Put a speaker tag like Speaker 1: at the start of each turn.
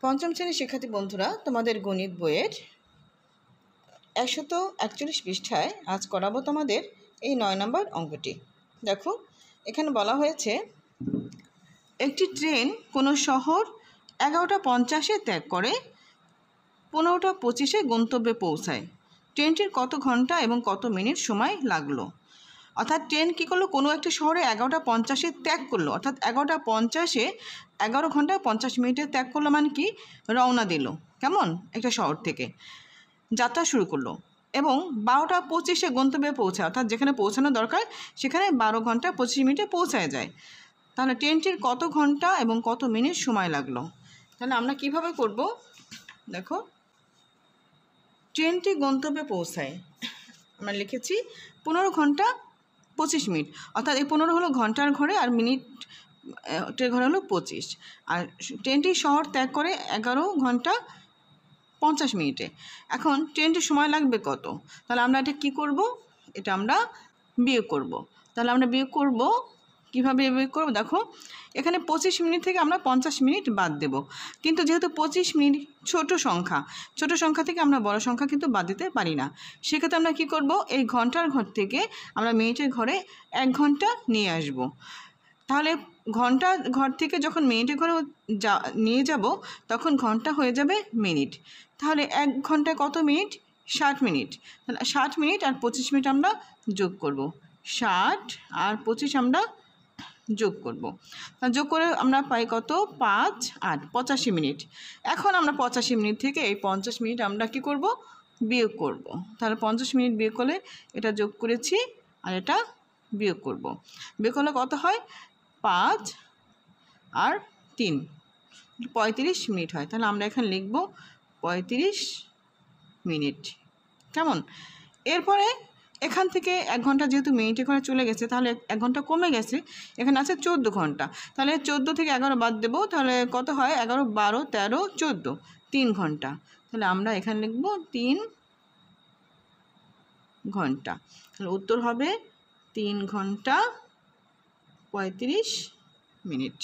Speaker 1: পঞ্চম শ্রেণীর শিক্ষার্থী বন্ধুরা, তোমাদের গণিত বইয়ের 141 পৃষ্ঠায় আজ করাবো তোমাদের এই 9 নম্বর অঙ্কটি। দেখো, এখানে বলা হয়েছে একটি ট্রেন কোনো শহর 11:50 ত্যাগ করে 15:25 গন্তব্যে পৌঁছায়। ট্রেনটির কত ঘন্টা এবং কত মিনিট সময় লাগলো? অর্থাৎ ট্রেন কী করলো, কোনো একটা শহরে 11:50 ত্যাগ করলো, অর্থাৎ 11:50 11 ঘন্টা 50 মিনিটে ত্যাগ করলো, মানে কি রওনা দিল কেমন একটা শহর থেকে যাত্রা শুরু করলো, এবং 12:25 গন্তব্যে পৌঁছায়, অর্থাৎ যেখানে পৌঁছানো দরকার সেখানে 12 ঘন্টা 25 মিনিটে পৌঁছায় যায়। তাহলে ট্রেনটির কত ঘন্টা এবং কত মিনিট সময় লাগলো? তাহলে আমরা কিভাবে করব? দেখো, ট্রেনটি গন্তব্যে পৌঁছায় আমরা লিখেছি 15 ঘন্টা 25 মিনিট, অর্থাৎ এই 15 হলো ঘন্টার ঘরে আর মিনিটের ঘরে হলো 25, আর ট্রেনটি শহর ত্যাগ করে 11 ঘন্টা 50 মিনিটে। এখন ট্রেনটির সময় লাগবে কত? তাহলে আমরা এটা কি করব? এটা আমরা বিয়োগ করব। তাহলে আমরা বিয়োগ করব, কীভাবে বিয়োগ করব? দেখো, এখানে 25 মিনিট থেকে আমরা 50 মিনিট বাদ দেব, কিন্তু যেহেতু 25 মিনিট ছোট সংখ্যা থেকে আমরা বড় সংখ্যা কিন্তু বাদ দিতে পারি না। সেক্ষেত্রে আমরা কি করব, এই ঘন্টার ঘর থেকে আমরা মিনিটের ঘরে 1 ঘন্টা নিয়ে আসব। তাহলে ঘন্টা ঘর থেকে যখন মিনিটের ঘরে নিয়ে যাব তখন ঘন্টা হয়ে যাবে মিনিট। তাহলে 1 ঘন্টায় কত মিনিট? 60 মিনিট। তাহলে 60 মিনিট আর 25 মিনিট আমরা যোগ করব। 60 আর 25 আমরা যোগ করব। যোগ করে আমরা পাই কত? 5 8 85 মিনিট। এখন আমরা 85 মিনিট থেকে এই 50 মিনিট আমরা কি করব? বিয়োগ করব। তাহলে 50 মিনিট বিয়োগ করলে এটা যোগ করেছি আর এটা বিয়োগ করব। বিয়োগ করলে কত হয়? 5 আর 3 35 মিনিট হয়। তাহলে আমরা এখানে লিখব 35 মিনিট। কেমন? এরপরে এখান থেকে 1 ঘন্টা যেহেতু মিনিটে ঘরে চলে গেছে, তাহলে 1 ঘন্টা কমে গেছে, এখানে আছে 14 ঘন্টা। তাহলে 14 থেকে 11 বাদ দেবো, তাহলে কত হয়? 11 12 13 14, 3 ঘন্টা। তাহলে আমরা এখানে লিখব 3 ঘন্টা। তাহলে উত্তর হবে 3 ঘন্টা 35 মিনিট।